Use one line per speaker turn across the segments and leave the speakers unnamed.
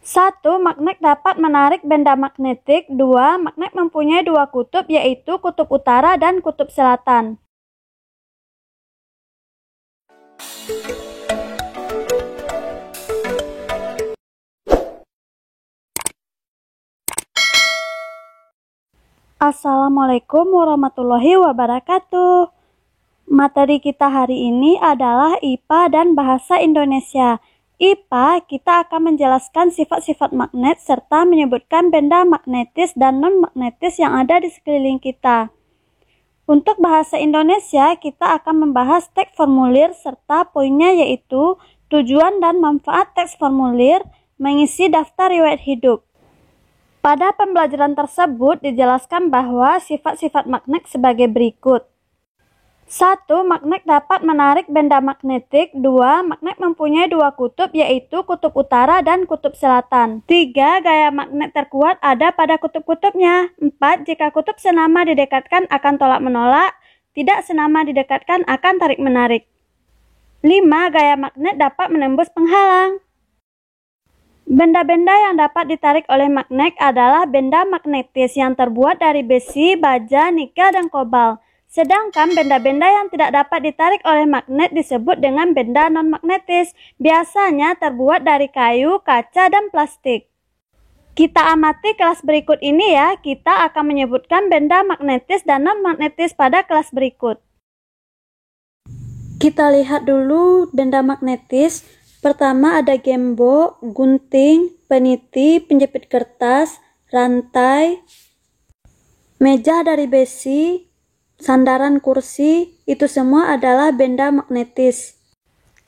1. Magnet dapat menarik benda magnetik. 2. Magnet mempunyai dua kutub, yaitu kutub utara dan kutub selatan. Assalamualaikum warahmatullahi wabarakatuh. Materi kita hari ini adalah IPA dan Bahasa Indonesia. IPA, kita akan menjelaskan sifat-sifat magnet serta menyebutkan benda magnetis dan non-magnetis yang ada di sekeliling kita. Untuk Bahasa Indonesia, kita akan membahas teks formulir serta poinnya yaitu tujuan dan manfaat teks formulir mengisi daftar riwayat hidup. Pada pembelajaran tersebut dijelaskan bahwa sifat-sifat magnet sebagai berikut. 1. Magnet dapat menarik benda magnetik. 2. Magnet mempunyai dua kutub, yaitu kutub utara dan kutub selatan. 3. Gaya magnet terkuat ada pada kutub-kutubnya. 4. Jika kutub senama didekatkan akan tolak-menolak, tidak senama didekatkan akan tarik-menarik. 5. Gaya magnet dapat menembus penghalang. Benda-benda yang dapat ditarik oleh magnet adalah benda magnetis yang terbuat dari besi, baja, nikel, dan kobalt. Sedangkan benda-benda yang tidak dapat ditarik oleh magnet disebut dengan benda non-magnetis, biasanya terbuat dari kayu, kaca, dan plastik. Kita amati kelas berikut ini ya, kita akan menyebutkan benda magnetis dan non-magnetis pada kelas berikut. Kita lihat dulu benda magnetis. Pertama ada gembok, gunting, peniti, penjepit kertas, rantai, meja dari besi, sandaran kursi, itu semua adalah benda magnetis.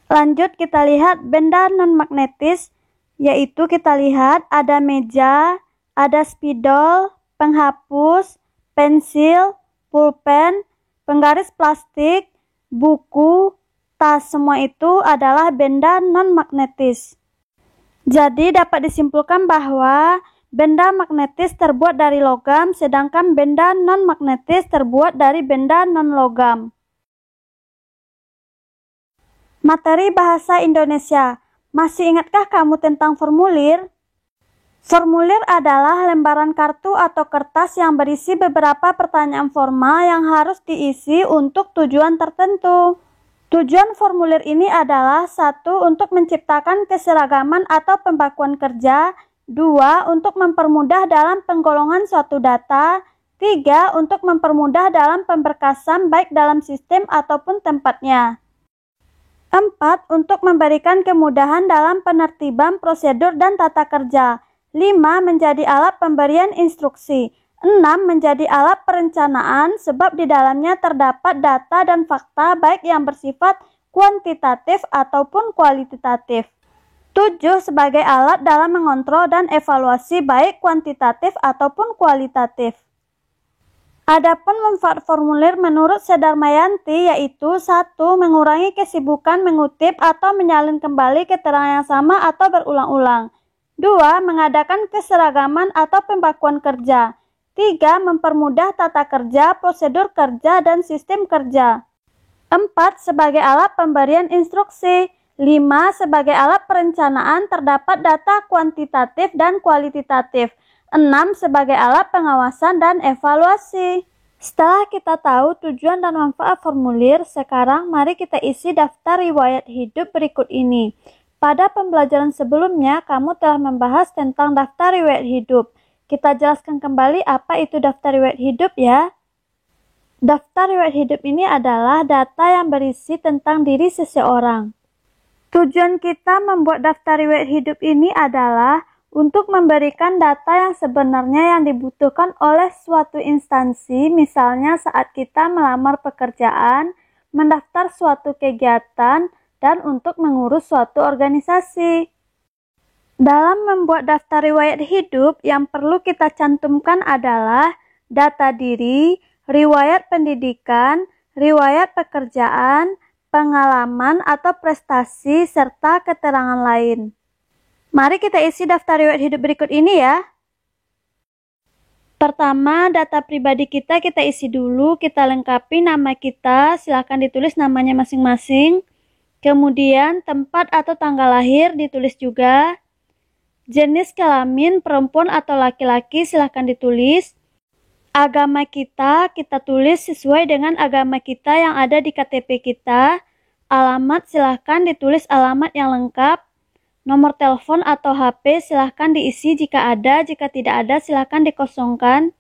Lanjut kita lihat benda non-magnetis, yaitu kita lihat ada meja, ada spidol, penghapus, pensil, pulpen, penggaris plastik, buku, tas, semua itu adalah benda non-magnetis. Jadi dapat disimpulkan bahwa benda magnetis terbuat dari logam, sedangkan benda non-magnetis terbuat dari benda non-logam. Materi Bahasa Indonesia. Masih ingatkah kamu tentang formulir? Formulir adalah lembaran kartu atau kertas yang berisi beberapa pertanyaan formal yang harus diisi untuk tujuan tertentu. Tujuan formulir ini adalah 1. Untuk menciptakan keseragaman atau pembakuan kerja. 2. Untuk mempermudah dalam penggolongan suatu data. 3. Untuk mempermudah dalam pemberkasan baik dalam sistem ataupun tempatnya. 4. Untuk memberikan kemudahan dalam penertiban prosedur dan tata kerja. 5. Menjadi alat pemberian instruksi. 6. Menjadi alat perencanaan sebab di dalamnya terdapat data dan fakta baik yang bersifat kuantitatif ataupun kualitatif. 7. Sebagai alat dalam mengontrol dan evaluasi baik kuantitatif ataupun kualitatif. Adapun manfaat formulir menurut Sedarmayanti yaitu 1. Mengurangi kesibukan mengutip atau menyalin kembali keterangan yang sama atau berulang-ulang. 2. Mengadakan keseragaman atau pembakuan kerja. 3. Mempermudah tata kerja, prosedur kerja, dan sistem kerja. 4. Sebagai alat pemberian instruksi. 5. Sebagai alat perencanaan terdapat data kuantitatif dan kualitatif. 6. Sebagai alat pengawasan dan evaluasi. Setelah kita tahu tujuan dan manfaat formulir, sekarang mari kita isi daftar riwayat hidup berikut ini. Pada pembelajaran sebelumnya, kamu telah membahas tentang daftar riwayat hidup. Kita jelaskan kembali apa itu daftar riwayat hidup ya. Daftar riwayat hidup ini adalah data yang berisi tentang diri seseorang. Tujuan kita membuat daftar riwayat hidup ini adalah untuk memberikan data yang sebenarnya yang dibutuhkan oleh suatu instansi, misalnya saat kita melamar pekerjaan, mendaftar suatu kegiatan, dan untuk mengurus suatu organisasi. Dalam membuat daftar riwayat hidup, yang perlu kita cantumkan adalah data diri, riwayat pendidikan, riwayat pekerjaan, pengalaman atau prestasi, serta keterangan lain. Mari kita isi daftar riwayat hidup berikut ini ya. Pertama, data pribadi kita isi dulu, kita lengkapi nama kita, silakan ditulis namanya masing-masing. Kemudian tempat atau tanggal lahir ditulis juga. Jenis kelamin perempuan atau laki-laki silahkan ditulis. Agama kita tulis sesuai dengan agama kita yang ada di KTP kita. Alamat silahkan ditulis alamat yang lengkap. Nomor telepon atau HP silahkan diisi jika ada, jika tidak ada silahkan dikosongkan.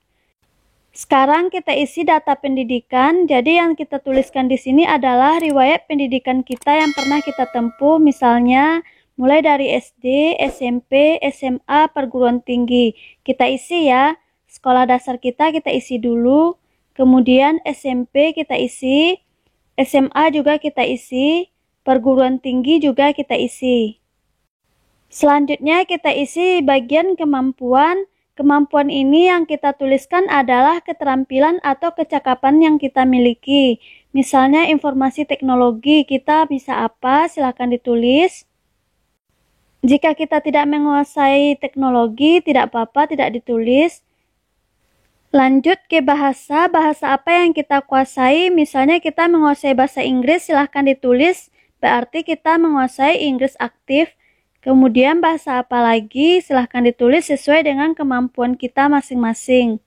Sekarang kita isi data pendidikan, jadi yang kita tuliskan di sini adalah riwayat pendidikan kita yang pernah kita tempuh, misalnya mulai dari SD, SMP, SMA, perguruan tinggi. Kita isi ya, sekolah dasar kita isi dulu, kemudian SMP kita isi, SMA juga kita isi, perguruan tinggi juga kita isi. Selanjutnya kita isi bagian kemampuan. Kemampuan ini yang kita tuliskan adalah keterampilan atau kecakapan yang kita miliki. Misalnya informasi teknologi, kita bisa apa? Silakan ditulis. Jika kita tidak menguasai teknologi, tidak apa-apa, tidak ditulis. Lanjut ke bahasa apa yang kita kuasai? Misalnya kita menguasai bahasa Inggris, silahkan ditulis. Berarti kita menguasai Inggris aktif. Kemudian bahasa apa lagi? Silahkan ditulis sesuai dengan kemampuan kita masing-masing.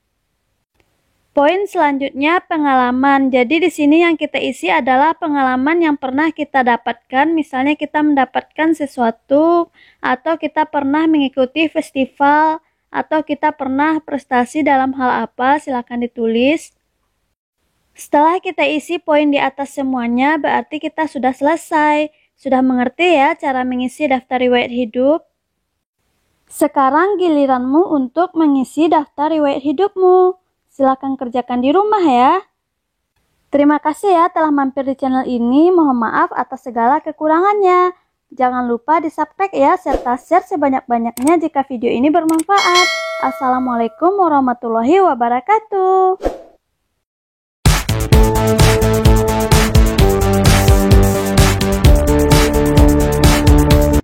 Poin selanjutnya pengalaman. Jadi di sini yang kita isi adalah pengalaman yang pernah kita dapatkan. Misalnya kita mendapatkan sesuatu, atau kita pernah mengikuti festival, atau kita pernah prestasi dalam hal apa, silahkan ditulis. Setelah kita isi poin di atas semuanya, berarti kita sudah selesai. Sudah mengerti ya cara mengisi daftar riwayat hidup? Sekarang giliranmu untuk mengisi daftar riwayat hidupmu. Silakan kerjakan di rumah ya. Terima kasih ya telah mampir di channel ini. Mohon maaf atas segala kekurangannya. Jangan lupa di-subscribe ya, serta share sebanyak-banyaknya jika video ini bermanfaat. Assalamualaikum warahmatullahi wabarakatuh.